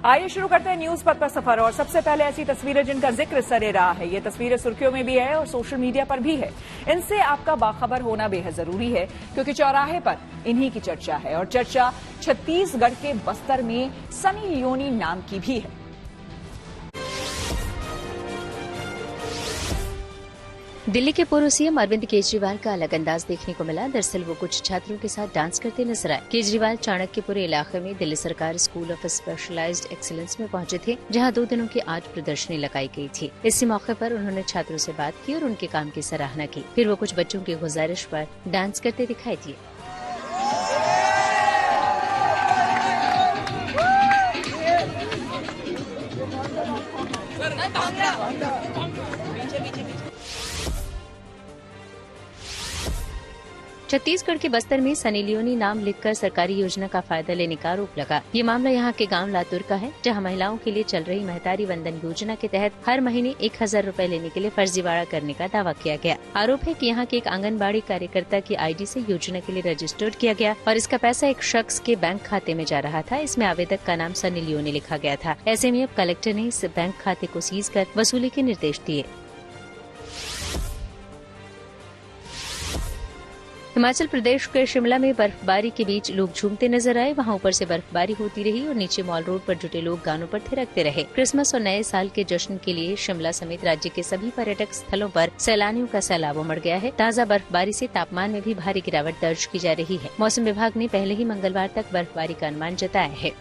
आइए शुरू करते हैं न्यूज पथ का सफर और सबसे पहले ऐसी तस्वीरें जिनका जिक्र सरे रहा है। ये तस्वीरें सुर्खियों में भी है और सोशल मीडिया पर भी है। इनसे आपका बाखबर होना बेहद जरूरी है क्योंकि चौराहे पर इन्हीं की चर्चा है और चर्चा छत्तीसगढ़ के बस्तर में सनी लियोनी नाम की भी है। दिल्ली के पूर्व सीएम अरविंद केजरीवाल का अलग अंदाज देखने को मिला। दरअसल वो कुछ छात्रों के साथ डांस करते नजर आए। केजरीवाल चाणक्यपुर इलाके में दिल्ली सरकार स्कूल ऑफ स्पेशलाइज्ड एक्सीलेंस में पहुंचे थे, जहां 2 दिनों की आर्ट प्रदर्शनी लगाई गई थी। इसी मौके पर उन्होंने छात्रों से बात की और उनके काम की सराहना की। फिर वो कुछ बच्चों की गुजारिश पर डांस करते दिखाई दिए। छत्तीसगढ़ के बस्तर में सनी लियोनी नाम लिखकर सरकारी योजना का फायदा लेने का आरोप लगा। ये मामला यहाँ के गांव लातूर का है, जहाँ महिलाओं के लिए चल रही महतारी वंदन योजना के तहत हर महीने 1000 रुपए लेने के लिए फर्जीवाड़ा करने का दावा किया गया। आरोप है कि यहाँ के एक आंगनबाड़ी कार्यकर्ता की आईडी से योजना के लिए रजिस्टर्ड किया गया और इसका पैसा एक शख्स के बैंक खाते में जा रहा था। इसमें आवेदक का नाम सनी लियोनी लिखा गया था। ऐसे में अब कलेक्टर ने इस बैंक खाते को सीज कर वसूली के निर्देश दिए। हिमाचल प्रदेश के शिमला में बर्फबारी के बीच लोग झूमते नजर आए। वहां ऊपर से बर्फबारी होती रही और नीचे मॉल रोड पर जुटे लोग गानों पर थिरकते रहे। क्रिसमस और नए साल के जश्न के लिए शिमला समेत राज्य के सभी पर्यटक स्थलों पर सैलानियों का सैलाब उमड़ गया है। ताजा बर्फबारी से तापमान में भी भारी गिरावट दर्ज की जा रही है। मौसम विभाग ने पहले ही मंगलवार तक बर्फबारी का अनुमान जताया है।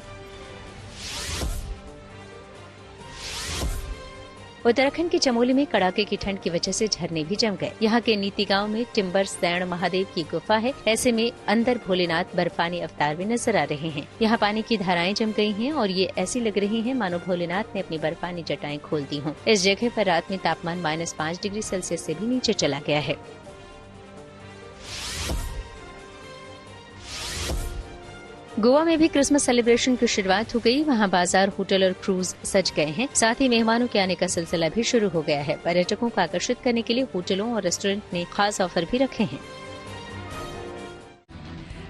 उत्तराखंड के चमोली में कड़ाके की ठंड की वजह से झरने भी जम गए। यहाँ के नीति गांव में टिम्बर सैण महादेव की गुफा है। ऐसे में अंदर भोलेनाथ बर्फानी अवतार में नजर आ रहे हैं। यहाँ पानी की धाराएं जम गई हैं और ये ऐसी लग रही हैं मानो भोलेनाथ ने अपनी बर्फानी जटाएं खोल दी हों। इस जगह पर रात में तापमान -5 डिग्री सेल्सियस से भी नीचे चला गया है। गोवा में भी क्रिसमस सेलिब्रेशन की शुरुआत हो गई। वहां बाजार, होटल और क्रूज सज गए हैं। साथ ही मेहमानों के आने का सिलसिला भी शुरू हो गया है। पर्यटकों को आकर्षित करने के लिए होटलों और रेस्टोरेंट ने खास ऑफर भी रखे हैं।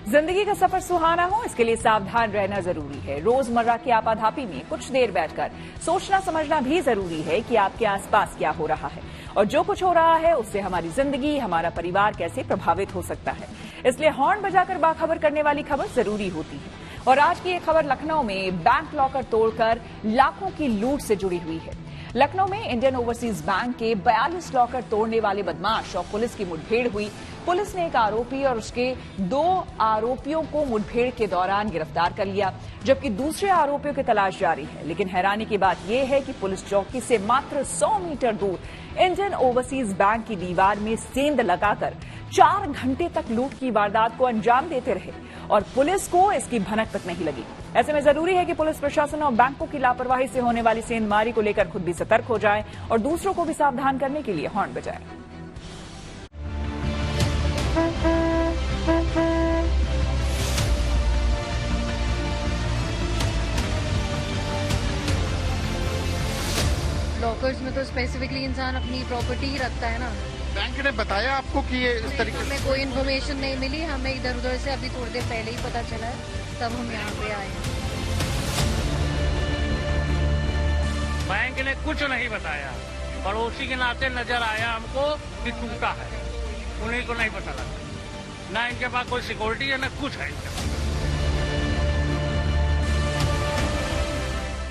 जिंदगी का सफर सुहाना हो, इसके लिए सावधान रहना जरूरी है। रोजमर्रा की आपाधापी में कुछ देर बैठकर सोचना समझना भी जरूरी है कि आपके आसपास क्या हो रहा है और जो कुछ हो रहा है उससे हमारी जिंदगी, हमारा परिवार कैसे प्रभावित हो सकता है। इसलिए हॉर्न बजाकर बाखबर करने वाली खबर जरूरी होती है। और आज की ये खबर लखनऊ में बैंक लॉकर तोड़कर लाखों की लूट से जुड़ी हुई है। लखनऊ में इंडियन ओवरसीज बैंक के 42 लॉकर तोड़ने वाले बदमाश और पुलिस की मुठभेड़ हुई। पुलिस ने एक आरोपी और उसके 2 आरोपियों को मुठभेड़ के दौरान गिरफ्तार कर लिया, जबकि दूसरे आरोपियों की तलाश जारी है। लेकिन हैरानी की बात यह है कि पुलिस चौकी से मात्र 100 मीटर दूर इंडियन ओवरसीज बैंक की दीवार में सेंध लगाकर 4 घंटे तक लूट की वारदात को अंजाम देते रहे और पुलिस को इसकी भनक तक नहीं लगी। ऐसे में जरूरी है कि पुलिस प्रशासन और बैंकों की लापरवाही से होने वाली सेंधमारी को लेकर खुद भी सतर्क हो जाए और दूसरों को भी सावधान करने के लिए हॉर्न बजाए। लॉकर्स में तो स्पेसिफिकली इंसान अपनी प्रॉपर्टी ही रखता है ना। बैंक ने बताया आपको कि ये इस तरीके से? हमें कोई इन्फॉर्मेशन नहीं मिली। हमें इधर उधर से अभी थोड़ी देर पहले ही पता चला है, तब हम यहाँ पे आए। बैंक ने कुछ नहीं बताया। पड़ोसी के नाते नजर आया हमको कि टूटा है, उन्हीं को नहीं पता लगा। ना इनके पास कोई सिक्योरिटी है, ना कुछ है इनके पास।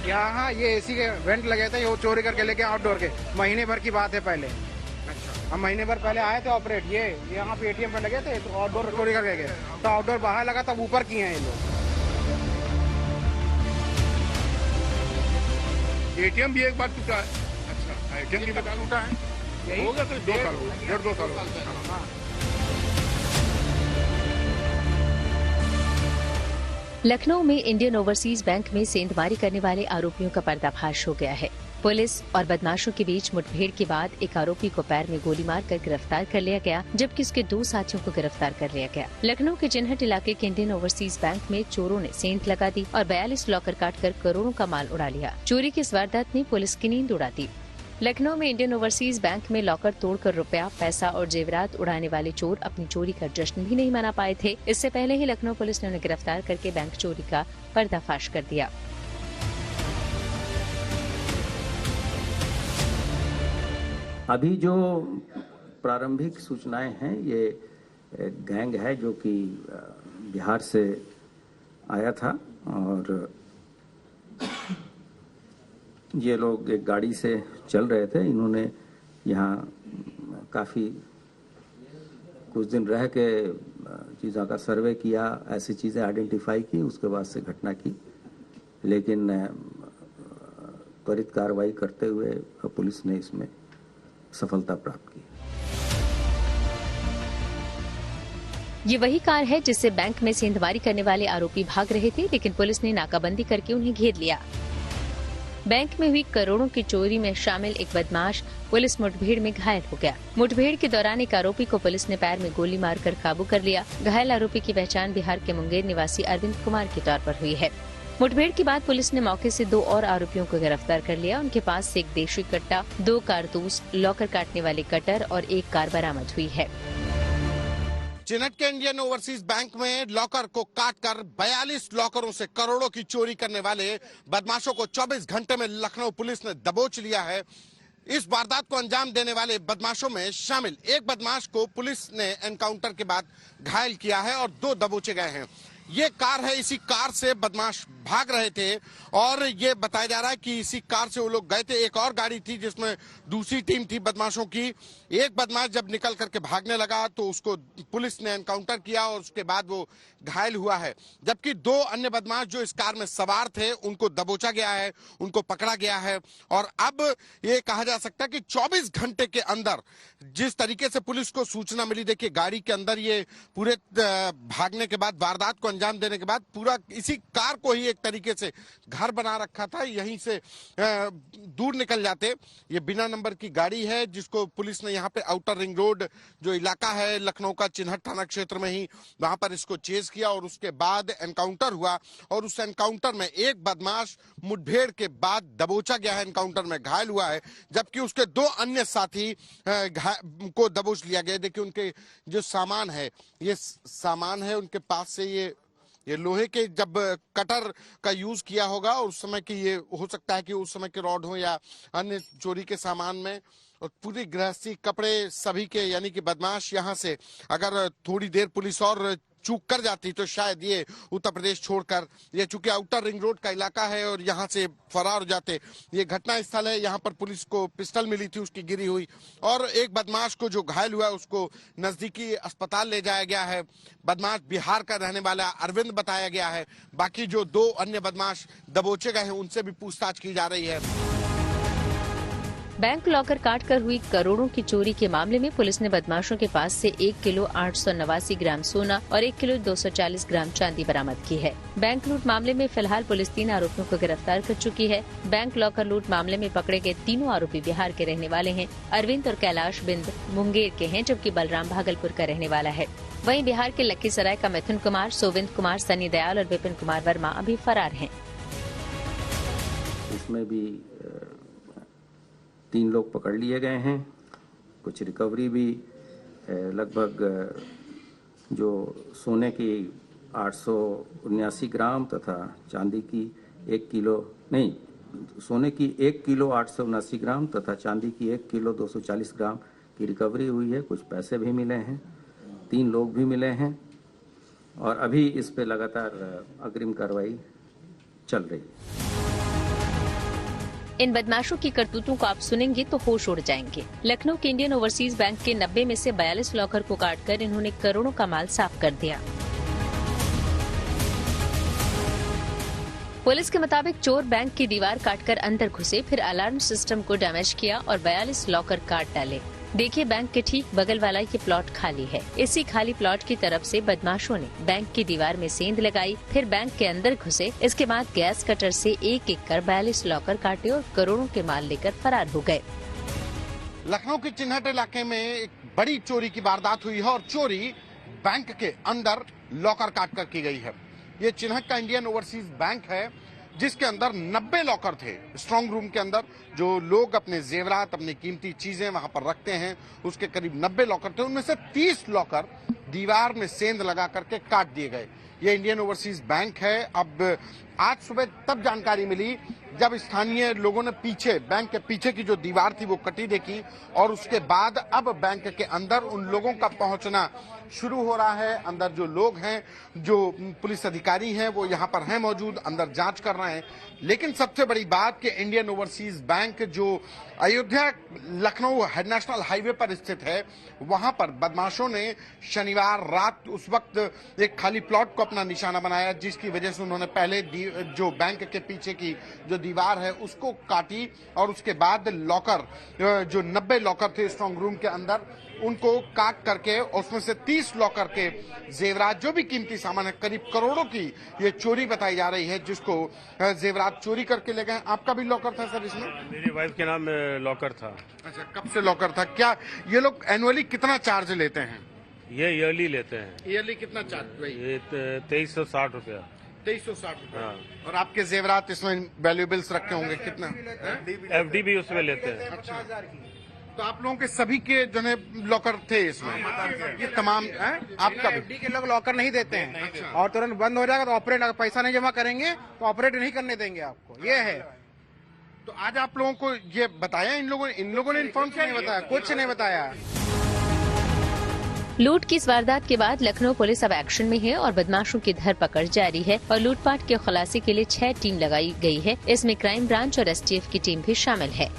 यहाँ ये एसी के वेंट लगे थे, वो चोरी करके लेके आउटडोर के। महीने भर की बात है पहले। हम महीने भर पहले आए थे ऑपरेट। ये यहाँ पे एटीएम पे लगे थे तो आउटडोर चोरी करके गए, तो आउटडोर बाहर लगा तब ऊपर किए हैं ये लोग। एटीएम भी एक बार टूटा है। अच्छा, एटीएम भी टूटा है। हो गया तो 2 साल, 1.5-2 साल। लखनऊ में इंडियन ओवरसीज बैंक में सेंधमारी करने वाले आरोपियों का पर्दाफाश हो गया है। पुलिस और बदमाशों के बीच मुठभेड़ के बाद एक आरोपी को पैर में गोली मारकर गिरफ्तार कर लिया गया, जबकि उसके 2 साथियों को गिरफ्तार कर लिया गया। लखनऊ के जिनहट इलाके के इंडियन ओवरसीज बैंक में चोरों ने सेंध लगा दी और 42 लॉकर काटकर करोड़ों का माल उड़ा लिया। चोरी की इस वारदात ने पुलिस की नींद उड़ा दी। लखनऊ में इंडियन ओवरसीज बैंक में लॉकर तोड़कर रुपया, पैसा और जेवरात उड़ाने वाले चोर अपनी चोरी का जश्न भी नहीं मना पाए थे। इससे पहले ही लखनऊ पुलिस ने उन्हें गिरफ्तार करके बैंक चोरी का पर्दाफाश कर दिया। अभी जो प्रारंभिक सूचनाएं हैं, ये गैंग है जो कि बिहार से आया था और ये लोग एक गाड़ी से चल रहे थे। इन्होंने यहाँ काफ़ी कुछ दिन रह के चीज़ों का सर्वे किया, ऐसी चीज़ें आइडेंटिफाई की, उसके बाद से घटना की। लेकिन त्वरित कार्रवाई करते हुए पुलिस ने इसमें सफलता प्राप्त की। ये वही कार है जिससे बैंक में सेंधमारी करने वाले आरोपी भाग रहे थे, लेकिन पुलिस ने नाकाबंदी करके उन्हें घेर लिया। बैंक में हुई करोड़ों की चोरी में शामिल एक बदमाश पुलिस मुठभेड़ में घायल हो गया। मुठभेड़ के दौरान एक आरोपी को पुलिस ने पैर में गोली मारकर काबू कर लिया। घायल आरोपी की पहचान बिहार के मुंगेर निवासी अरविंद कुमार के तौर पर हुई है। मुठभेड़ के बाद पुलिस ने मौके से 2 और आरोपियों को गिरफ्तार कर लिया। उनके पास से एक देशी कट्टा, 2 कारतूस, लॉकर काटने वाले कटर और 1 कार बरामद हुई है। चिनहट के इंडियन ओवरसीज बैंक में लॉकर को काटकर 42 लॉकरों से करोड़ों की चोरी करने वाले बदमाशों को 24 घंटे में लखनऊ पुलिस ने दबोच लिया है। इस वारदात को अंजाम देने वाले बदमाशों में शामिल एक बदमाश को पुलिस ने एनकाउंटर के बाद घायल किया है और 2 दबोचे गए हैं। ये कार है, इसी कार से बदमाश भाग रहे थे और ये बताया जा रहा है कि इसी कार से वो लोग गए थे। एक और गाड़ी थी जिसमें दूसरी टीम थी बदमाशों की। एक बदमाश जब निकल करके भागने लगा तो उसको पुलिस ने एनकाउंटर किया और उसके बाद वो घायल हुआ है, जबकि 2 अन्य बदमाश जो इस कार में सवार थे उनको दबोचा गया है, उनको पकड़ा गया है। और अब ये कहा जा सकता है कि 24 घंटे के अंदर जिस तरीके से पुलिस को सूचना मिली, देखिए गाड़ी के अंदर ये पूरे भागने के बाद, वारदात को अंजाम देने के बाद पूरा इसी कार को ही एक तरीके से घर बना रखा था, यहीं से दूर निकल जाते। ये बिना नंबर की गाड़ी है जिसको पुलिस ने यहाँ पे आउटर रिंग रोड जो इलाका है लखनऊ का, चिन्हट थाना क्षेत्र में ही, वहां पर इसको चेज किया और उसके बाद एनकाउंटर हुआ और उस एनकाउंटर में एक बदमाश मुठभेड़ के बाद दबोचा गया है, एनकाउंटर में घायल हुआ है, जबकि उसके 2 अन्य साथी को दबोच लिया गया। देखिए उनके जो सामान है, ये सामान है उनके पास से, ये लोहे के जब कटर का यूज किया होगा और उस समय की, ये हो सकता है कि उस समय के रॉड हो या अन्य चोरी के सामान में, और पूरी गृहस्थी, कपड़े सभी के, यानी कि बदमाश यहाँ से अगर थोड़ी देर पुलिस और चूक कर जाती तो शायद ये उत्तर प्रदेश छोड़कर, ये चूंकि आउटर रिंग रोड का इलाका है और यहाँ से फरार हो जाते। ये घटना स्थल है, यहाँ पर पुलिस को पिस्टल मिली थी, उसकी गिरी हुई, और एक बदमाश को जो घायल हुआ उसको नजदीकी अस्पताल ले जाया गया है। बदमाश बिहार का रहने वाला अरविंद बताया गया है। बाकी जो 2 अन्य बदमाश दबोचे गए हैं उनसे भी पूछताछ की जा रही है। बैंक लॉकर काटकर हुई करोड़ों की चोरी के मामले में पुलिस ने बदमाशों के पास से 1 किलो 889 ग्राम सोना और 1 किलो 240 ग्राम चांदी बरामद की है। बैंक लूट मामले में फिलहाल पुलिस 3 आरोपियों को गिरफ्तार कर चुकी है। बैंक लॉकर लूट मामले में पकड़े गए तीनों आरोपी बिहार के रहने वाले हैं। अरविंद और कैलाश बिंद मुंगेर के हैं, जबकि बलराम भागलपुर का रहने वाला है। वहीं बिहार के लखीसराय का मिथुन कुमार, सोविंद कुमार, सनी दयाल और विपिन कुमार वर्मा अभी फरार हैं। इसमें भी 3 लोग पकड़ लिए गए हैं। कुछ रिकवरी भी लगभग जो सोने की 879 ग्राम तथा चांदी की 1 किलो नहीं, सोने की 1 किलो 879 ग्राम तथा चांदी की 1 किलो 240 ग्राम की रिकवरी हुई है। कुछ पैसे भी मिले हैं, 3 लोग भी मिले हैं और अभी इस पे लगातार अग्रिम कार्रवाई चल रही है। इन बदमाशों की करतूतों को आप सुनेंगे तो होश उड़ जाएंगे। लखनऊ के इंडियन ओवरसीज बैंक के 90 में से 42 लॉकर को काटकर इन्होंने करोड़ों का माल साफ कर दिया। पुलिस के मुताबिक चोर बैंक की दीवार काटकर अंदर घुसे, फिर अलार्म सिस्टम को डैमेज किया और 42 लॉकर काट डाले। देखिए बैंक के ठीक बगल वाला ये प्लॉट खाली है। इसी खाली प्लॉट की तरफ से बदमाशों ने बैंक की दीवार में सेंध लगाई, फिर बैंक के अंदर घुसे। इसके बाद गैस कटर से एक कर 42 लॉकर काटे और करोड़ों के माल लेकर फरार हो गए। लखनऊ के चिन्हट इलाके में एक बड़ी चोरी की वारदात हुई है और चोरी बैंक के अंदर लॉकर काट कर की गई है। ये चिन्हट का इंडियन ओवरसीज बैंक है जिसके अंदर 90 लॉकर थे। स्ट्रांग रूम के अंदर जो लोग अपने जेवरात, अपनी कीमती चीजें वहां पर रखते हैं, उसके करीब 90 लॉकर थे। उनमें से 30 लॉकर दीवार में सेंध लगा करके काट दिए गए। ये इंडियन ओवरसीज बैंक है। अब आज सुबह तब जानकारी मिली जब स्थानीय लोगों ने पीछे बैंक के पीछे की जो दीवार थी वो कटी देखी और उसके बाद अब बैंक के अंदर उन लोगों का पहुंचना शुरू हो रहा है। अंदर जो लोग हैं, जो पुलिस अधिकारी हैं, वो यहाँ पर हैं मौजूद, अंदर जांच कर रहे हैं। लेकिन सबसे बड़ी बात कि इंडियन ओवरसीज बैंक जो अयोध्या लखनऊ नेशनल हाईवे पर स्थित है, वहां पर बदमाशों ने शनिवार रात उस वक्त एक खाली प्लॉट को अपना निशाना बनाया, जिसकी वजह से उन्होंने पहले जो बैंक के पीछे की जो दीवार है उसको काटी और उसके बाद लॉकर, जो 90 लॉकर थे स्ट्रांग रूम के अंदर, उनको काट करके उसमें से 30 लॉकर के जेवरात, जो भी कीमती सामान है, करीब करोड़ों की ये चोरी बताई जा रही है, जिसको जेवरात चोरी करके ले गए। आपका भी लॉकर था सर इसमें? मेरी वाइफ के नाम लॉकर था। अच्छा, कब से लॉकर था? क्या ये लोग एनुअली कितना चार्ज लेते हैं? ये ईयरली लेते हैं। ईयरली कितना चार्ज? ये 2360 रुपया। 2360 रुपया। हाँ। और आपके जेवरात इसमें वैल्यूएबल्स रखे होंगे कितना? FD भी उसमें लेते हैं। अच्छा, तो आप लोगों के सभी के जो है लॉकर थे इसमें? ये तमाम है? आपका FD के लोग लॉकर नहीं देते हैं और तुरंत बंद हो जाएगा तो ऑपरेट, अगर पैसा नहीं जमा करेंगे तो ऑपरेट नहीं करने देंगे आपको, ये है। तो आज आप लोगों को ये बताया इन लोगों ने इन्फॉर्म क्यों नहीं बताया? कुछ नहीं बताया। लूट की इस वारदात के बाद लखनऊ पुलिस अब एक्शन में है और बदमाशों की धरपकड़ जारी है और लूटपाट के खुलासे के लिए 6 टीम लगाई गई है। इसमें क्राइम ब्रांच और STF की टीम भी शामिल है।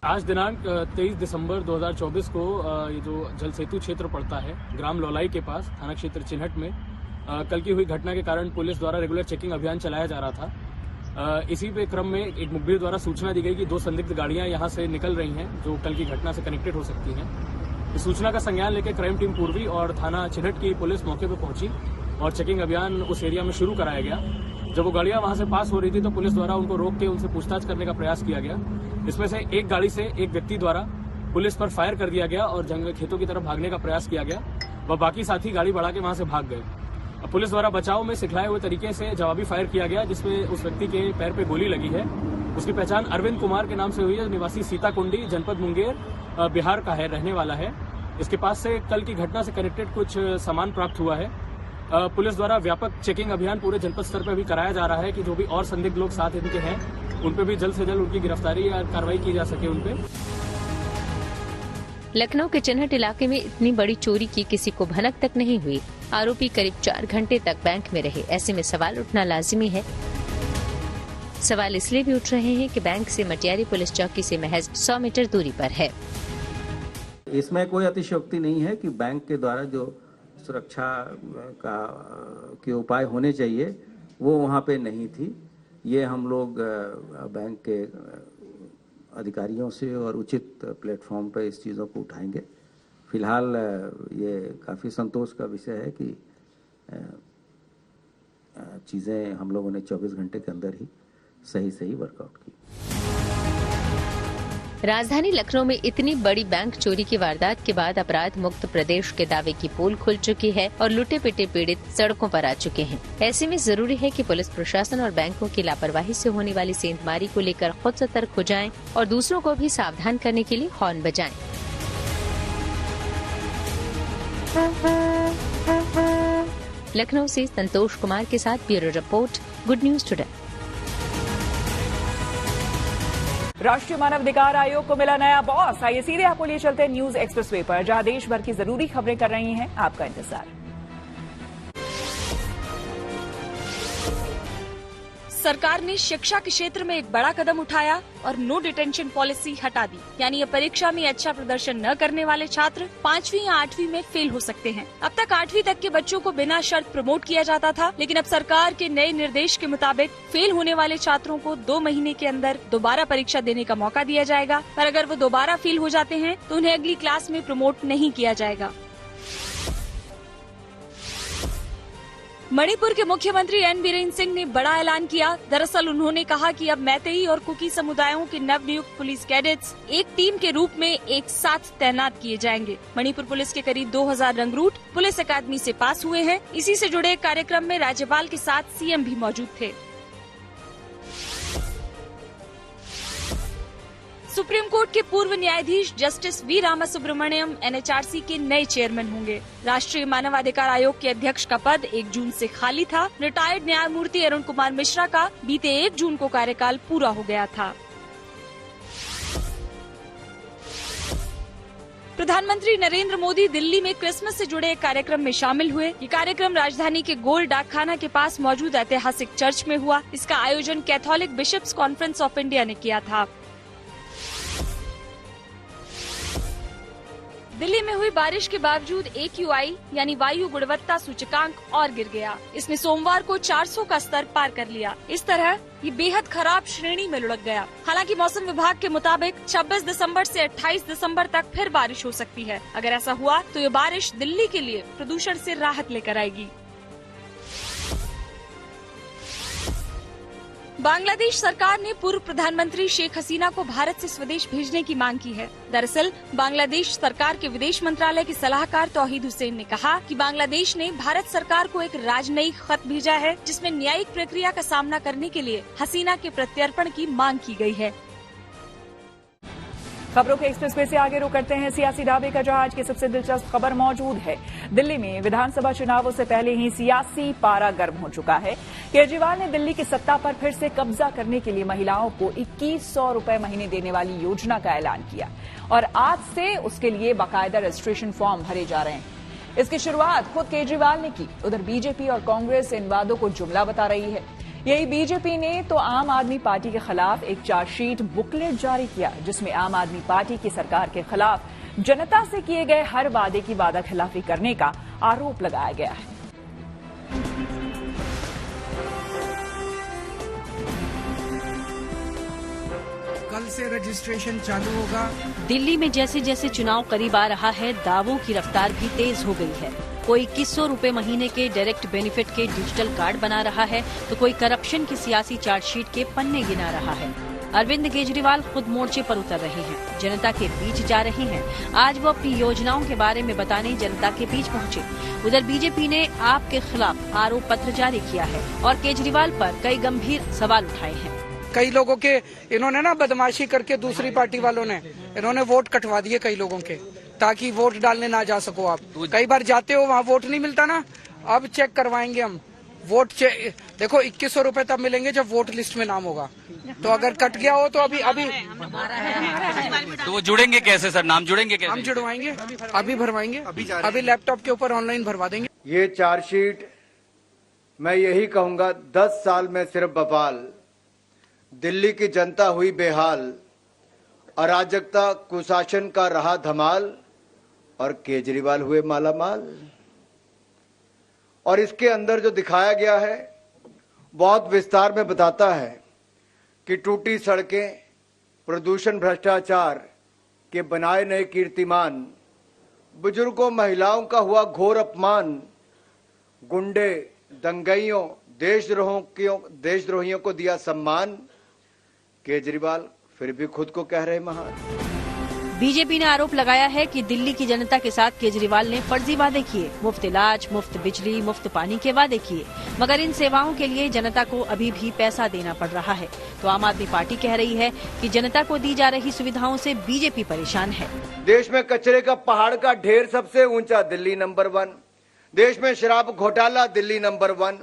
आज दिनांक 23 दिसंबर 2024 को ये जो जल सेतु क्षेत्र पड़ता है ग्राम लौलाई के पास, थाना क्षेत्र चिन्हट में, कल की हुई घटना के कारण पुलिस द्वारा रेगुलर चेकिंग अभियान चलाया जा रहा था। इसी पे क्रम में एक मुखबिर द्वारा सूचना दी गई कि 2 संदिग्ध गाड़ियां यहां से निकल रही हैं जो कल की घटना से कनेक्टेड हो सकती हैं। इस सूचना का संज्ञान लेकर क्राइम टीम पूर्वी और थाना चिन्हट की पुलिस मौके पर पहुंची और चेकिंग अभियान उस एरिया में शुरू कराया गया। जब वो गाड़ियां वहां से पास हो रही थी तो पुलिस द्वारा उनको रोक के उनसे पूछताछ करने का प्रयास किया गया। इसमें से एक गाड़ी से एक व्यक्ति द्वारा पुलिस पर फायर कर दिया गया और जंगल खेतों की तरफ भागने का प्रयास किया गया। वह बाकी साथी गाड़ी बढ़ा के वहां से भाग गए। पुलिस द्वारा बचाव में सिखलाए हुए तरीके से जवाबी फायर किया गया, जिसमें उस व्यक्ति के पैर पे गोली लगी है। उसकी पहचान अरविंद कुमार के नाम से हुई है, निवासी सीताकुंडी, जनपद मुंगेर, बिहार का है, रहने वाला है। इसके पास से कल की घटना से कनेक्टेड कुछ सामान प्राप्त हुआ है। पुलिस द्वारा व्यापक चेकिंग अभियान पूरे जनपद स्तर पर भी कराया जा रहा है कि जो भी और संदिग्ध लोग साथ इनके हैं उन पे भी जल्द से जल्द उनकी गिरफ्तारी या कार्रवाई की जा सके उन पे। लखनऊ के चिन्हट इलाके में इतनी बड़ी चोरी की किसी को भनक तक नहीं हुई। आरोपी करीब 4 घंटे तक बैंक में रहे। ऐसे में सवाल उठना लाजिमी है। सवाल इसलिए भी उठ रहे हैं कि बैंक से मटियारी पुलिस चौकी से महज 100 मीटर दूरी पर है। इसमें कोई अतिशयोक्ति नहीं है कि बैंक के द्वारा जो सुरक्षा के उपाय होने चाहिए वो वहाँ पे नहीं थी। ये हम लोग बैंक के अधिकारियों से और उचित प्लेटफॉर्म पर इस चीज़ों को उठाएंगे। फिलहाल ये काफ़ी संतोष का विषय है कि चीज़ें हम लोगों ने 24 घंटे के अंदर ही सही वर्कआउट की। राजधानी लखनऊ में इतनी बड़ी बैंक चोरी की वारदात के बाद अपराध मुक्त प्रदेश के दावे की पोल खुल चुकी है और लुटे पिटे पीड़ित सड़कों पर आ चुके हैं। ऐसे में जरूरी है कि पुलिस प्रशासन और बैंकों की लापरवाही से होने वाली सेंधमारी को लेकर खुद सतर्क हो जाएं और दूसरों को भी सावधान करने के लिए हॉर्न बजाएं। लखनऊ से संतोष कुमार के साथ bureau report, good news today. राष्ट्रीय मानवाधिकार आयोग को मिला नया बॉस। आइए सीधे आपको लिए चलते हैं न्यूज एक्सप्रेसवे पर, जहां देश भर की जरूरी खबरें कर रही हैं आपका इंतजार। सरकार ने शिक्षा के क्षेत्र में एक बड़ा कदम उठाया और नो डिटेंशन पॉलिसी हटा दी। यानी ये परीक्षा में अच्छा प्रदर्शन न करने वाले छात्र 5वीं या 8वीं में फेल हो सकते हैं। अब तक 8वीं तक के बच्चों को बिना शर्त प्रमोट किया जाता था, लेकिन अब सरकार के नए निर्देश के मुताबिक फेल होने वाले छात्रों को 2 महीने के अंदर दोबारा परीक्षा देने का मौका दिया जाएगा। पर अगर वो दोबारा फेल हो जाते हैं तो उन्हें अगली क्लास में प्रमोट नहीं किया जाएगा। मणिपुर के मुख्यमंत्री एन बीरेन सिंह ने बड़ा ऐलान किया। दरअसल उन्होंने कहा कि अब मैतेई और कुकी समुदायों के नवनियुक्त पुलिस कैडेट्स एक टीम के रूप में एक साथ तैनात किए जाएंगे। मणिपुर पुलिस के करीब 2000 रंगरूट पुलिस अकादमी से पास हुए हैं। इसी से जुड़े एक कार्यक्रम में राज्यपाल के साथ सीएम भी मौजूद थे। सुप्रीम कोर्ट के पूर्व न्यायाधीश जस्टिस वी रामासुब्रमण्यम NHRC के नए चेयरमैन होंगे। राष्ट्रीय मानवाधिकार आयोग के अध्यक्ष का पद 1 जून से खाली था। रिटायर्ड न्यायमूर्ति अरुण कुमार मिश्रा का बीते 1 जून को कार्यकाल पूरा हो गया था। प्रधानमंत्री नरेंद्र मोदी दिल्ली में क्रिसमस से जुड़े एक कार्यक्रम में शामिल हुए। ये कार्यक्रम राजधानी के गोल डाकखाना के पास मौजूद ऐतिहासिक चर्च में हुआ। इसका आयोजन Catholic bishops conference of India ने किया था। दिल्ली में हुई बारिश के बावजूद AQI यानी वायु गुणवत्ता सूचकांक और गिर गया। इसने सोमवार को 400 का स्तर पार कर लिया। इस तरह ये बेहद खराब श्रेणी में लुढ़क गया। हालांकि मौसम विभाग के मुताबिक 26 दिसंबर से 28 दिसंबर तक फिर बारिश हो सकती है। अगर ऐसा हुआ तो ये बारिश दिल्ली के लिए प्रदूषण से राहत लेकर आएगी। बांग्लादेश सरकार ने पूर्व प्रधानमंत्री शेख हसीना को भारत से स्वदेश भेजने की मांग की है। दरअसल बांग्लादेश सरकार के विदेश मंत्रालय के सलाहकार तौहीद हुसैन ने कहा कि बांग्लादेश ने भारत सरकार को एक राजनयिक खत भेजा है, जिसमें न्यायिक प्रक्रिया का सामना करने के लिए हसीना के प्रत्यर्पण की मांग की गई है। खबरों के एक्सप्रेसवे से आगे रुक करते हैं सियासी ढाबे का, जहां आज की सबसे दिलचस्प खबर मौजूद है। दिल्ली में विधानसभा चुनावों से पहले ही सियासी पारा गर्म हो चुका है। केजरीवाल ने दिल्ली की सत्ता पर फिर से कब्जा करने के लिए महिलाओं को 2100 रुपए महीने देने वाली योजना का ऐलान किया और आज से उसके लिए बाकायदा रजिस्ट्रेशन फॉर्म भरे जा रहे हैं। इसकी शुरुआत खुद केजरीवाल ने की। उधर बीजेपी और कांग्रेस इन वादों को जुमला बता रही है। यही बीजेपी ने तो आम आदमी पार्टी के खिलाफ एक चार्जशीट बुकलेट जारी किया, जिसमें आम आदमी पार्टी की सरकार के खिलाफ जनता से किए गए हर वादे की वादाखिलाफी करने का आरोप लगाया गया है। कल से रजिस्ट्रेशन चालू होगा। दिल्ली में जैसे जैसे चुनाव करीब आ रहा है, दावों की रफ्तार भी तेज हो गई है। कोई 2100 रुपए महीने के डायरेक्ट बेनिफिट के डिजिटल कार्ड बना रहा है, तो कोई करप्शन की सियासी चार्जशीट के पन्ने गिना रहा है। अरविंद केजरीवाल खुद मोर्चे पर उतर रहे हैं, जनता के बीच जा रहे हैं। आज वो अपनी योजनाओं के बारे में बताने जनता के बीच पहुंचे। उधर बीजेपी ने आप के खिलाफ आरोप पत्र जारी किया है और केजरीवाल पर कई गंभीर सवाल उठाए हैं। कई लोगों के इन्होंने ना बदमाशी करके दूसरी पार्टी वालों ने इन्होंने वोट कटवा दिए कई लोगों के, ताकि वोट डालने ना जा सको आप। कई बार जाते हो वहाँ वोट नहीं मिलता ना, अब चेक करवाएंगे हम वोट चेक। देखो 2100 रुपए तब मिलेंगे जब वोट लिस्ट में नाम होगा, तो अगर कट गया हो तो अभी तो वो जुड़ेंगे कैसे सर? नाम जुड़ेंगे कैसे? हम जुड़वाएंगे, अभी भरवाएंगे, अभी लैपटॉप के ऊपर ऑनलाइन भरवा देंगे। ये चार्जशीट मैं यही कहूंगा 10 साल में सिर्फ बवाल, दिल्ली की जनता हुई बेहाल, अराजकता कुशासन का रहा धमाल और केजरीवाल हुए मालामाल। और इसके अंदर जो दिखाया गया है बहुत विस्तार में बताता है कि टूटी सड़कें, प्रदूषण, भ्रष्टाचार के बनाए नए कीर्तिमान, बुजुर्गों महिलाओं का हुआ घोर अपमान, गुंडे दंगइयों देशद्रोहियों को दिया सम्मान। केजरीवाल फिर भी खुद को कह रहे महान। बीजेपी ने आरोप लगाया है कि दिल्ली की जनता के साथ केजरीवाल ने फर्जी वादे किए। मुफ्त इलाज, मुफ्त बिजली, मुफ्त पानी के वादे किए, मगर इन सेवाओं के लिए जनता को अभी भी पैसा देना पड़ रहा है। तो आम आदमी पार्टी कह रही है कि जनता को दी जा रही सुविधाओं से बीजेपी परेशान है। देश में कचरे का पहाड़ का ढेर सबसे ऊंचा, दिल्ली नंबर 1। देश में शराब घोटाला, दिल्ली नंबर 1।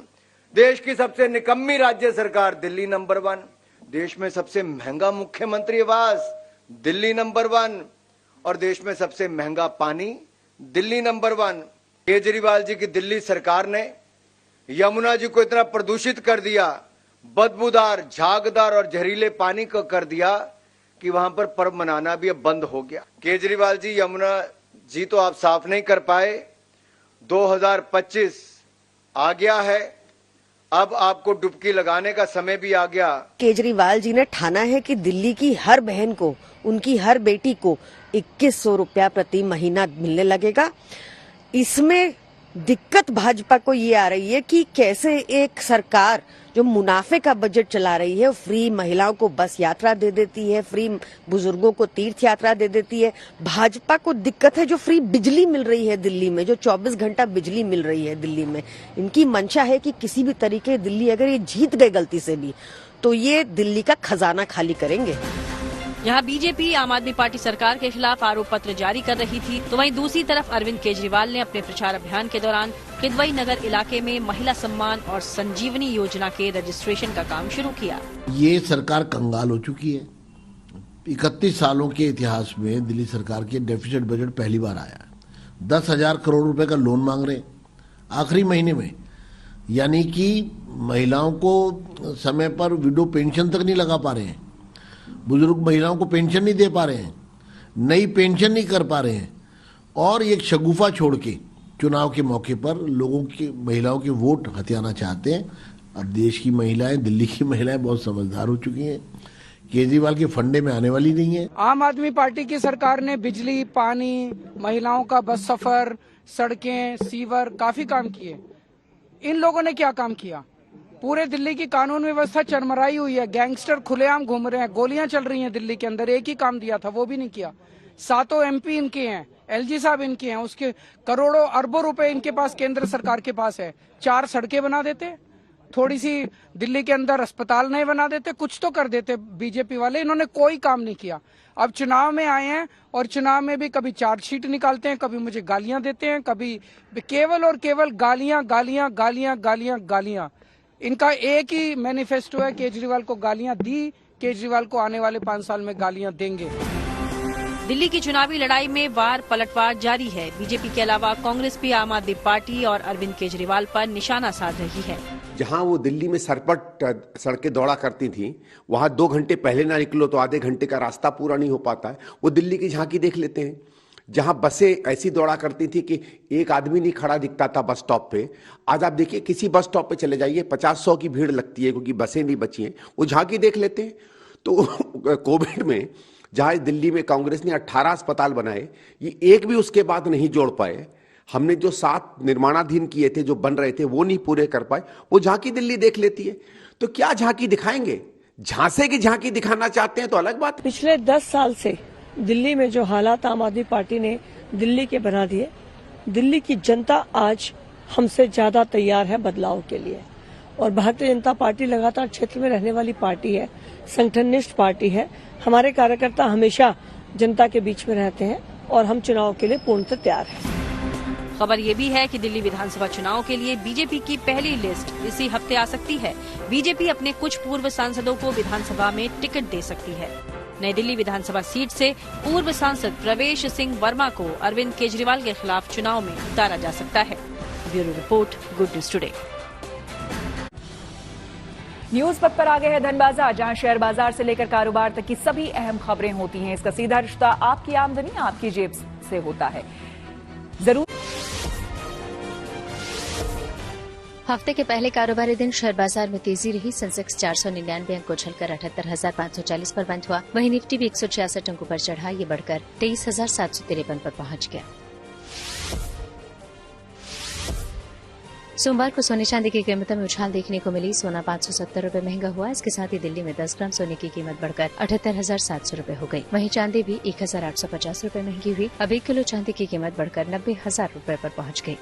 देश की सबसे निकम्मी राज्य सरकार, दिल्ली नंबर 1। देश में सबसे महंगा मुख्यमंत्री आवास, दिल्ली नंबर 1। और देश में सबसे महंगा पानी, दिल्ली नंबर 1। केजरीवाल जी की दिल्ली सरकार ने यमुना जी को इतना प्रदूषित कर दिया, बदबूदार, झागदार और जहरीले पानी को कर दिया कि वहां पर पर्व मनाना भी अब बंद हो गया। केजरीवाल जी, यमुना जी तो आप साफ नहीं कर पाए। 2025 आ गया है, अब आपको डुबकी लगाने का समय भी आ गया। केजरीवाल जी ने ठाना है कि दिल्ली की हर बहन को, उनकी हर बेटी को 2100 रुपया प्रति महीना मिलने लगेगा। इसमें दिक्कत भाजपा को ये आ रही है कि कैसे एक सरकार जो मुनाफे का बजट चला रही है, फ्री महिलाओं को बस यात्रा दे देती है, फ्री बुजुर्गों को तीर्थ यात्रा दे देती है। भाजपा को दिक्कत है जो फ्री बिजली मिल रही है दिल्ली में, जो 24 घंटा बिजली मिल रही है दिल्ली में। इनकी मंशा है कि किसी भी तरीके दिल्ली अगर ये जीत गए गलती से भी, तो ये दिल्ली का खजाना खाली करेंगे। यहाँ बीजेपी आम आदमी पार्टी सरकार के खिलाफ आरोप पत्र जारी कर रही थी, तो वहीं दूसरी तरफ अरविंद केजरीवाल ने अपने प्रचार अभियान के दौरान किदवई नगर इलाके में महिला सम्मान और संजीवनी योजना के रजिस्ट्रेशन का काम शुरू किया। ये सरकार कंगाल हो चुकी है। 31 सालों के इतिहास में दिल्ली सरकार के डेफिसिट बजट पहली बार आया। 10,000 करोड़ रुपए का लोन मांग रहे आखिरी महीने में, यानी कि महिलाओं को समय पर विडो पेंशन तक नहीं लगा पा रहे हैं, बुजुर्ग महिलाओं को पेंशन नहीं दे पा रहे हैं, नई पेंशन नहीं कर पा रहे हैं, और एक शगुफा छोड़ के चुनाव के मौके पर लोगों की महिलाओं के वोट हथियाना चाहते हैं। अब देश की महिलाएं, दिल्ली की महिलाएं बहुत समझदार हो चुकी हैं, केजरीवाल के फंडे में आने वाली नहीं है। आम आदमी पार्टी की सरकार ने बिजली, पानी, महिलाओं का बस सफर, सड़कें, सीवर काफी काम किए। इन लोगों ने क्या काम किया? पूरे दिल्ली की कानून व्यवस्था चरमराई हुई है, गैंगस्टर खुलेआम घूम रहे हैं, गोलियां चल रही हैं दिल्ली के अंदर। एक ही काम दिया था, वो भी नहीं किया। 7 MP इनके हैं, LG साहब इनके हैं, उसके करोड़ों अरबों रुपए इनके पास केंद्र सरकार के पास है। 4 सड़कें बना देते, थोड़ी सी दिल्ली के अंदर अस्पताल नए बना देते, कुछ तो कर देते बीजेपी वाले। इन्होंने कोई काम नहीं किया। अब चुनाव में आए हैं और चुनाव में भी कभी चार्जशीट निकालते हैं, कभी मुझे गालियां देते हैं, कभी केवल और केवल गालियां गालियां गालियां गालियां गालियां। इनका एक ही मैनिफेस्टो है, केजरीवाल को गालियां दी, केजरीवाल को आने वाले 5 साल में गालियां देंगे। दिल्ली की चुनावी लड़ाई में वार पलटवार जारी है। बीजेपी के अलावा कांग्रेस भी आम आदमी पार्टी और अरविंद केजरीवाल पर निशाना साध रही है। जहां वो दिल्ली में सरपट सड़कें दौड़ा करती थी, वहां 2 घंटे पहले ना निकलो तो आधे घंटे का रास्ता पूरा नहीं हो पाता है। वो दिल्ली की झांकी देख लेते हैं, जहां बसें ऐसी दौड़ा करती थी कि एक आदमी नहीं खड़ा दिखता था बस स्टॉप पे। आज आप देखिए, किसी बस स्टॉप पे चले जाइए, 50-100 की भीड़ लगती है, क्योंकि बसें नहीं बची हैं। वो झांकी देख लेते हैं। तो कोविड में जहां दिल्ली में कांग्रेस ने 18 अस्पताल बनाए, ये एक भी उसके बाद नहीं जोड़ पाए। हमने जो 7 निर्माणाधीन किए थे, जो बन रहे थे, वो नहीं पूरे कर पाए। वो झांकी दिल्ली देख लेती है। तो क्या झांकी दिखाएंगे? झांसे की झांकी दिखाना चाहते हैं तो अलग बात। पिछले 10 साल से दिल्ली में जो हालात आम आदमी पार्टी ने दिल्ली के बना दिए, दिल्ली की जनता आज हमसे ज्यादा तैयार है बदलाव के लिए। और भारतीय जनता पार्टी लगातार क्षेत्र में रहने वाली पार्टी है, संगठननिष्ठ पार्टी है। हमारे कार्यकर्ता हमेशा जनता के बीच में रहते हैं और हम चुनाव के लिए पूर्णतः तैयार हैं। खबर ये भी है कि दिल्ली विधानसभा चुनाव के लिए बीजेपी की पहली लिस्ट इसी हफ्ते आ सकती है। बीजेपी अपने कुछ पूर्व सांसदों को विधानसभा में टिकट दे सकती है। नई दिल्ली विधानसभा सीट से पूर्व सांसद प्रवेश सिंह वर्मा को अरविंद केजरीवाल के खिलाफ चुनाव में उतारा जा सकता है। Bureau report, good news today. News पथ पर आ गए हैं धन बाजार, जहां शेयर बाजार से लेकर कारोबार तक की सभी अहम खबरें होती हैं। इसका सीधा रिश्ता आपकी आमदनी, आपकी जेब से होता है। जरूर हफ्ते के पहले कारोबारी दिन शेयर बाजार में तेजी रही। सेंसेक्स 499 अंक उछलकर 78,540 पर बंद हुआ। वहीं निफ्टी भी 166 अंकों पर चढ़ा, ये बढ़कर 23,753 पर पहुंच गया। सोमवार को सोने चांदी की कीमतों में उछाल देखने को मिली। सोना 570 रुपए महंगा हुआ। इसके साथ ही दिल्ली में 10 ग्राम सोने की कीमत बढ़कर 78,700 रुपए हो गई। वहीं चांदी भी 1,850 रुपए महंगी हुई। अब 1 किलो चांदी की कीमत बढ़कर 90,000 रुपए पर पहुंच गई।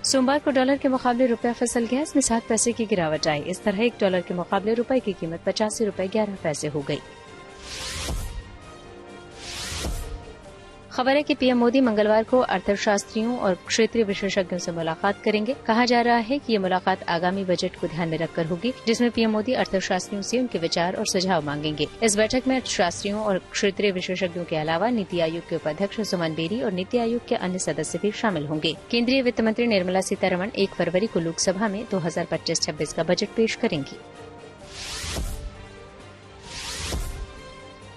सोमवार को डॉलर के मुकाबले रुपया फिसल गया। इसमें 7 पैसे की गिरावट आई। इस तरह $1 के मुकाबले रुपए की कीमत 85 रुपए 11 पैसे हो गई। खबर है कि पीएम मोदी मंगलवार को अर्थशास्त्रियों और क्षेत्रीय विशेषज्ञों से मुलाकात करेंगे। कहा जा रहा है कि ये मुलाकात आगामी बजट को ध्यान में रखकर होगी, जिसमें पीएम मोदी अर्थशास्त्रियों से उनके विचार और सुझाव मांगेंगे। इस बैठक में अर्थशास्त्रियों और क्षेत्रीय विशेषज्ञों के अलावा नीति आयोग के उपाध्यक्ष सुमन बेरी और नीति आयोग के अन्य सदस्य भी शामिल होंगे। केंद्रीय वित्त मंत्री निर्मला सीतारमण 1 फरवरी को लोकसभा में 2025-26 का बजट पेश करेंगी।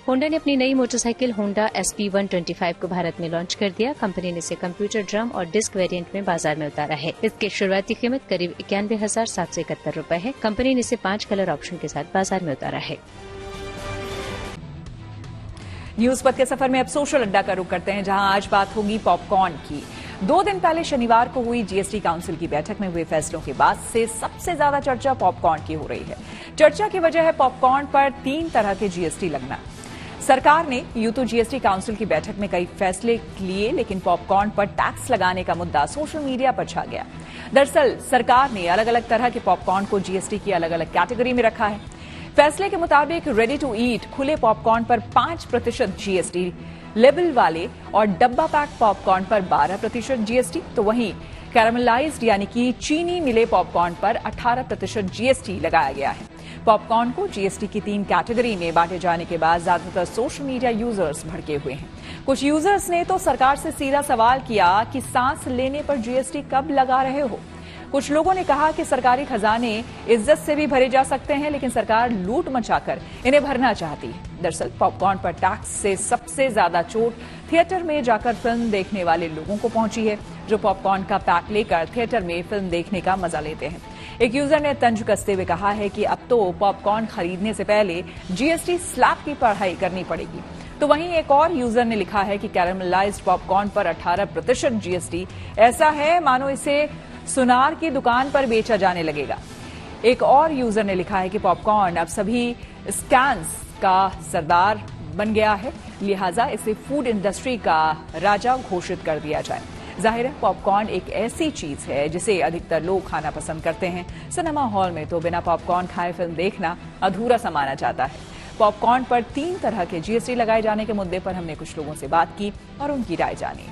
होंडा ने अपनी नई मोटरसाइकिल होंडा SP125 को भारत में लॉन्च कर दिया। कंपनी ने इसे कंप्यूटर, ड्रम और डिस्क वेरिएंट में बाजार में उतारा है। इसकी शुरुआती कीमत करीब 91,771 रुपए है। कंपनी ने इसे 5 कलर ऑप्शन के साथ बाजार में उतारा है। न्यूज पथ के सफर में अब सोशल अड्डा का रुख करते हैं, जहां आज बात होगी पॉपकॉर्न की। 2 दिन पहले शनिवार को हुई जीएसटी काउंसिल की बैठक में हुए फैसलों के बाद से सबसे ज्यादा चर्चा पॉपकॉर्न की हो रही है। चर्चा की वजह है पॉपकॉर्न पर 3 तरह के जीएसटी लगना। सरकार ने यूटू जीएसटी काउंसिल की बैठक में कई फैसले लिए, लेकिन पॉपकॉर्न पर टैक्स लगाने का मुद्दा सोशल मीडिया पर छा गया। दरअसल सरकार ने अलग अलग तरह के पॉपकॉर्न को जीएसटी की अलग अलग कैटेगरी में रखा है। फैसले के मुताबिक रेडी टू ईट खुले पॉपकॉर्न पर 5% जीएसटी, लेबल वाले और डब्बा पैक पॉपकॉर्न पर 12% जीएसटी, तो वहीं कैरामलाइज्ड यानी कि चीनी मिले पॉपकॉर्न पर 18% जीएसटी लगाया गया है। पॉपकॉर्न को जीएसटी की 3 कैटेगरी में बांटे जाने के बाद ज्यादातर सोशल मीडिया यूजर्स भड़के हुए हैं। कुछ यूजर्स ने तो सरकार से सीधा सवाल किया कि सांस लेने पर जीएसटी कब लगा रहे हो। कुछ लोगों ने कहा कि सरकारी खजाने इज्जत से भी भरे जा सकते हैं, लेकिन सरकार लूट मचाकर इन्हें भरना चाहती है। दरअसल पॉपकॉर्न पर टैक्स से सबसे ज्यादा चोट थिएटर में जाकर फिल्म देखने वाले लोगों को पहुंची है, जो पॉपकॉर्न का पैक लेकर थिएटर में फिल्म देखने का मजा लेते हैं। एक यूजर ने तंज कसते हुए कहा है कि अब तो पॉपकॉर्न खरीदने से पहले जीएसटी स्लैब की पढ़ाई करनी पड़ेगी। तो वहीं एक और यूजर ने लिखा है कि कैरामलाइज्ड पॉपकॉर्न पर 18% जीएसटी ऐसा है मानो इसे सुनार की दुकान पर बेचा जाने लगेगा। एक और यूजर ने लिखा है कि पॉपकॉर्न अब सभी स्कैन्स का सरदार बन गया है, लिहाजा इसे फूड इंडस्ट्री का राजा घोषित कर दिया जाए। जाहिर है पॉपकॉर्न एक ऐसी चीज है जिसे अधिकतर लोग खाना पसंद करते हैं। सिनेमा हॉल में तो बिना पॉपकॉर्न खाए फिल्म देखना अधूरा सा माना जाता है। पॉपकॉर्न पर 3 तरह के जीएसटी लगाए जाने के मुद्दे पर हमने कुछ लोगों से बात की और उनकी राय जानी।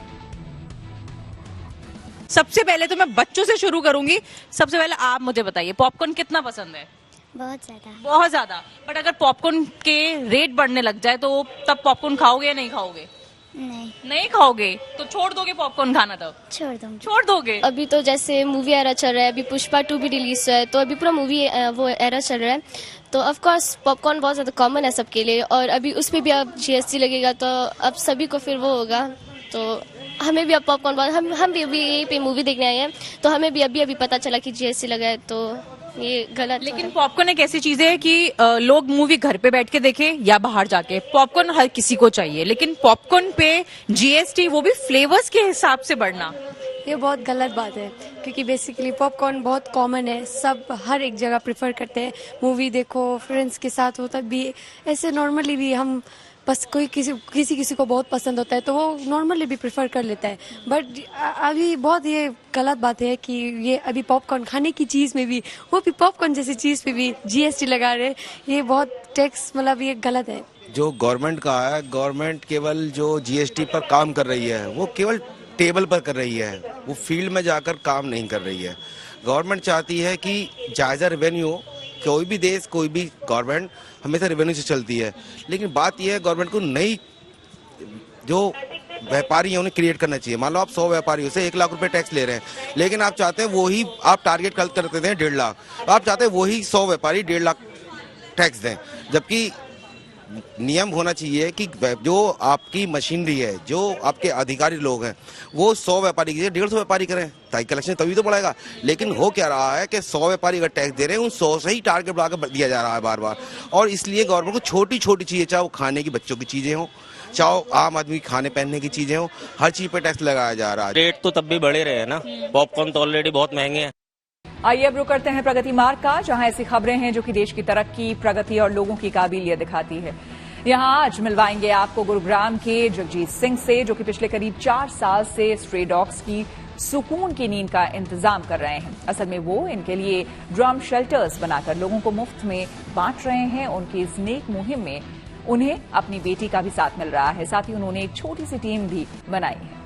सबसे पहले तो मैं बच्चों से शुरू करूंगी। सबसे पहले आप मुझे बताइए पॉपकॉर्न कितना पसंद है? बहुत ज्यादा। बहुत ज्यादा। बट अगर पॉपकॉर्न के रेट बढ़ने लग जाए तो तब पॉपकॉर्न खाओगे या नहीं खाओगे? नहीं खाओगे तो छोड़ दोगे पॉपकॉर्न खाना? तब छोड़ दोगे। अभी तो जैसे मूवी एरा चल रहा है, अभी पुष्पा 2 भी रिलीज हुआ है, तो अभी पूरा मूवी वो एरा चल रहा है, तो ऑफ कोर्स पॉपकॉर्न बहुत ज्यादा कॉमन है सबके लिए। और अभी उस पर भी अब जीएसटी लगेगा तो अब सभी को फिर वो होगा, तो हमें भी अब पॉपकॉर्न हम भी अभी यहीं पे मूवी देखने आए हैं, तो हमें भी अभी पता चला कि जीएसटी लगा है, तो ये गलत। लेकिन पॉपकॉर्न एक ऐसी चीज है कि लोग मूवी घर पे बैठ के देखें या बाहर जाके, पॉपकॉर्न हर किसी को चाहिए। लेकिन पॉपकॉर्न पे जीएसटी, वो भी फ्लेवर्स के हिसाब से बढ़ना, ये बहुत गलत बात है, क्योंकि बेसिकली पॉपकॉर्न बहुत कॉमन है, सब हर एक जगह प्रेफर करते हैं। मूवी देखो, फ्रेंड्स के साथ हो, तब भी ऐसे नॉर्मली भी हम बस कोई किसी को बहुत पसंद होता है तो वो नॉर्मली भी प्रेफर कर लेता है। बट अभी बहुत ये गलत बात है कि ये अभी पॉपकॉर्न खाने की चीज़ में भी, वो भी पॉपकॉर्न जैसी चीज़ पे भी जीएसटी लगा रहे, ये बहुत टैक्स, मतलब ये गलत है। जो गवर्नमेंट का है, गवर्नमेंट केवल जो जीएसटी पर काम कर रही है वो केवल टेबल पर कर रही है, वो फील्ड में जाकर काम नहीं कर रही है। गवर्नमेंट चाहती है कि जायजा रेवेन्यू, कोई भी देश, कोई भी गवर्नमेंट हमेशा रेवेन्यू से चलती है, लेकिन बात यह है गवर्नमेंट को नई जो व्यापारी है उन्हें क्रिएट करना चाहिए। मान लो आप 100 व्यापारियों से 1 लाख रुपए टैक्स ले रहे हैं, लेकिन आप चाहते हैं वही, आप टारगेट करते थे 1.5 लाख, आप चाहते हैं वही 100 व्यापारी 1.5 लाख टैक्स दें, जबकि नियम होना चाहिए कि जो आपकी मशीनरी है, जो आपके अधिकारी लोग हैं, वो 100 व्यापारी की 150 व्यापारी करें, ताकि कलेक्शन तभी तो बढ़ेगा। लेकिन हो क्या रहा है कि 100 व्यापारी अगर टैक्स दे रहे हैं, उन 100 से ही टारगेट बढ़ाकर दिया जा रहा है बार बार। और इसलिए गवर्नमेंट को छोटी छोटी चीजें, चाहे वो खाने की, बच्चों की चीजें हों, चाहे आम आदमी खाने पहनने की चीजें हों, हर चीज पे टैक्स लगाया जा रहा है। रेट तो तब भी बढ़े रहे हैं ना, पॉपकॉर्न तो ऑलरेडी बहुत महंगे हैं। आइए अब रुक करते हैं प्रगति मार्ग का, जहां ऐसी खबरें हैं जो कि देश की तरक्की, प्रगति और लोगों की काबिलियत दिखाती है। यहां आज मिलवाएंगे आपको गुरुग्राम के जगजीत सिंह से, जो कि पिछले करीब 4 साल से स्ट्रे डॉग्स की सुकून की नींद का इंतजाम कर रहे हैं। असल में वो इनके लिए ड्रम शेल्टर्स बनाकर लोगों को मुफ्त में बांट रहे हैं। उनकी इस नेक मुहिम में उन्हें अपनी बेटी का भी साथ मिल रहा है। साथ ही उन्होंने एक छोटी सी टीम भी बनाई है।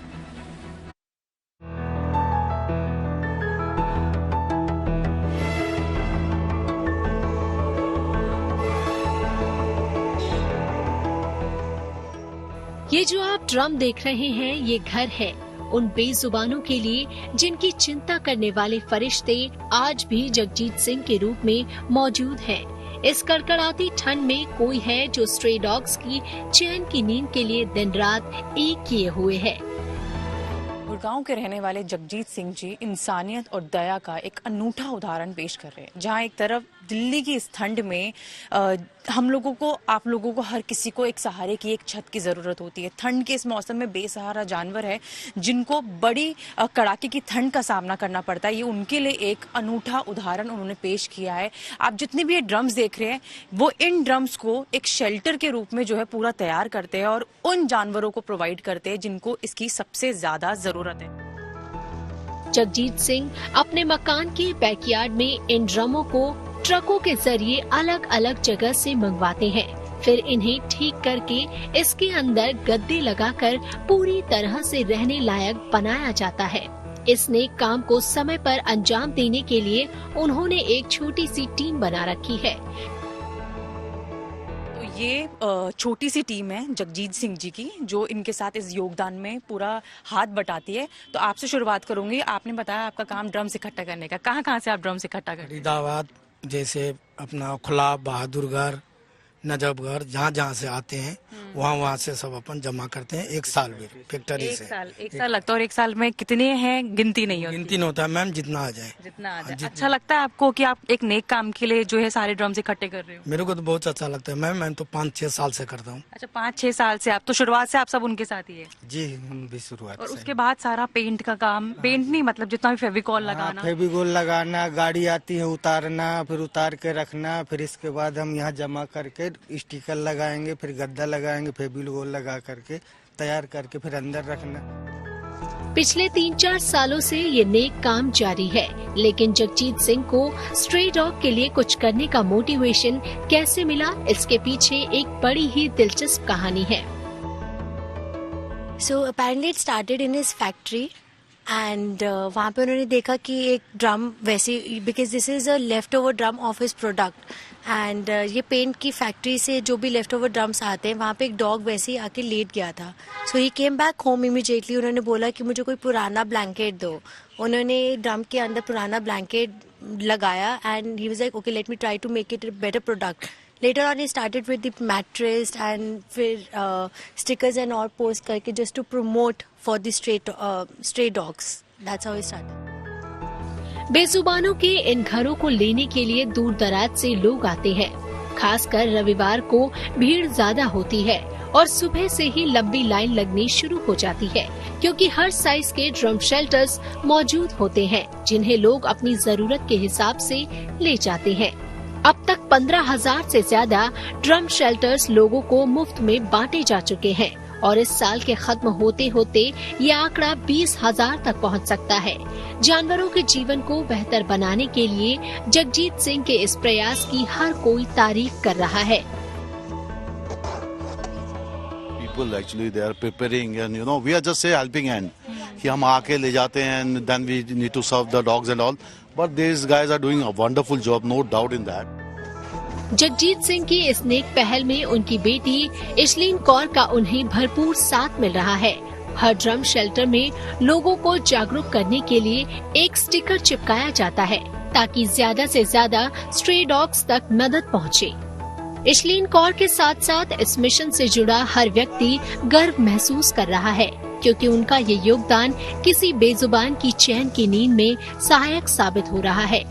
ये जो आप ड्रम देख रहे हैं, ये घर है उन बेजुबानों के लिए जिनकी चिंता करने वाले फरिश्ते आज भी जगजीत सिंह के रूप में मौजूद हैं। इस कड़कड़ाती ठंड में कोई है जो स्ट्रे डॉग्स की चैन की नींद के लिए दिन रात एक किए हुए है। गुड़गांव के रहने वाले जगजीत सिंह जी इंसानियत और दया का एक अनूठा उदाहरण पेश कर रहे हैं, जहां एक तरफ दिल्ली की इस ठंड में हम लोगों को, आप लोगों को, हर किसी को एक सहारे की, एक छत की जरूरत होती है। ठंड के इस मौसम में बेसहारा जानवर है जिनको बड़ी कड़ाके की ठंड का सामना करना पड़ता है। ये उनके लिए एक अनूठा उदाहरण उन्होंने पेश किया है। आप जितने भी ये ड्रम्स देख रहे हैं, वो इन ड्रम्स को एक शेल्टर के रूप में जो है पूरा तैयार करते हैं और उन जानवरों को प्रोवाइड करते हैं जिनको इसकी सबसे ज्यादा जरूरत है। जगजीत सिंह अपने मकान के बैकयार्ड में इन ड्रमों को ट्रकों के जरिए अलग अलग जगह से मंगवाते हैं। फिर इन्हें ठीक करके इसके अंदर गद्दे लगाकर पूरी तरह से रहने लायक बनाया जाता है। इस नेक काम को समय पर अंजाम देने के लिए उन्होंने एक छोटी सी टीम बना रखी है। ये छोटी सी टीम है जगजीत सिंह जी की, जो इनके साथ इस योगदान में पूरा हाथ बटाती है। तो आपसे शुरुआत करूंगी। आपने बताया आपका काम ड्रम्स इकट्ठा करने का, कहाँ से आप ड्रम्स इकट्ठा करते हैं? फरीदाबाद, जैसे अपना खुला, बहादुरगढ़, नजफगढ़, जहाँ से आते हैं वहाँ से सब अपन जमा करते हैं। एक साल में फैक्ट्री से एक साल लगता है। और एक साल में कितने हैं गिनती नहीं होती? गिनती नहीं होता मैम, जितना आ जाए। अच्छा लगता है आपको कि आप एक नेक काम के लिए जो है सारे ड्रम्स इकट्ठे कर रहे हो? मेरे को तो बहुत अच्छा लगता है मैम, मैं तो 5-6 साल से करता हूँ। अच्छा, 5-6 साल से। आप तो शुरुआत से आप सब उनके साथ ही है? जी, हम भी शुरुआत। और उसके बाद सारा पेंट का काम, पेंट नहीं मतलब जितना भी फेविकॉल लगाना, फेविकॉल लगाना, गाड़ी आती है उतारना, फिर उतार के रखना, फिर इसके बाद हम यहाँ जमा करके स्टिकर लगाएंगे, फिर गद्दा लगाएंगे, फेविकॉल लगा करके तैयार करके फिर अंदर रखना। पिछले 3-4 सालों से ये नेक काम जारी है, लेकिन जगजीत सिंह को स्ट्रे डॉग के लिए कुछ करने का मोटिवेशन कैसे मिला, इसके पीछे एक बड़ी ही दिलचस्प कहानी है। So apparently it started in his factory and वहाँ पे उन्होंने देखा कि एक ड्रम वैसे, because this is a left over drum of his product, and ये पेंट की फैक्ट्री से जो भी लेफ्ट ओवर ड्रम्स आते हैं वहाँ पे एक डॉग वैसे ही आके लेट गया था। सो ही केम बैक होम इमीडिएटली। उन्होंने बोला कि मुझे कोई पुराना ब्लैंकेट दो। उन्होंने ड्रम के अंदर पुराना ब्लैंकेट लगाया and he was like okay let me try to make it a better product. Later on he started with the mattress and फिर stickers and all post करके just to promote for the stray dogs. That's how he started. बेजुबानों के इन घरों को लेने के लिए दूर दराज से लोग आते हैं। खासकर रविवार को भीड़ ज्यादा होती है और सुबह से ही लंबी लाइन लगनी शुरू हो जाती है, क्योंकि हर साइज के ड्रम शेल्टर्स मौजूद होते हैं जिन्हें लोग अपनी जरूरत के हिसाब से ले जाते हैं। अब तक 15,000 से ज्यादा ड्रम शेल्टर्स लोगों को मुफ्त में बांटे जा चुके हैं और इस साल के खत्म होते होते ये आंकड़ा 20,000 तक पहुंच सकता है। जानवरों के जीवन को बेहतर बनाने के लिए जगजीत सिंह के इस प्रयास की हर कोई तारीफ कर रहा है। People actually they are preparing and you know we are just a helping hand कि हम आके ले जाते हैं and then we need to serve the dogs and all, but these guys are doing a wonderful job, no doubt in that. Jagjit Singh की इस नेक पहल में उनकी बेटी इशलीन कौर का उन्हें भरपूर साथ मिल रहा है। हर ड्रम शेल्टर में लोगों को जागरूक करने के लिए एक स्टिकर चिपकाया जाता है ताकि ज्यादा से ज्यादा स्ट्रे डॉग्स तक मदद पहुंचे। इशलीन कौर के साथ साथ इस मिशन से जुड़ा हर व्यक्ति गर्व महसूस कर रहा है, क्योंकि उनका ये योगदान किसी बेजुबान की चैन की नींद में सहायक साबित हो रहा है।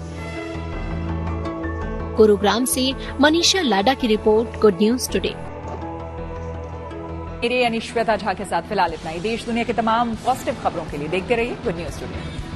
गुरुग्राम से मनीषा लाडा की रिपोर्ट, गुड न्यूज टुडे। मेरे यानी श्वेता झा के साथ फिलहाल इतना ही। देश दुनिया की तमाम पॉजिटिव खबरों के लिए देखते रहिए गुड न्यूज टुडे।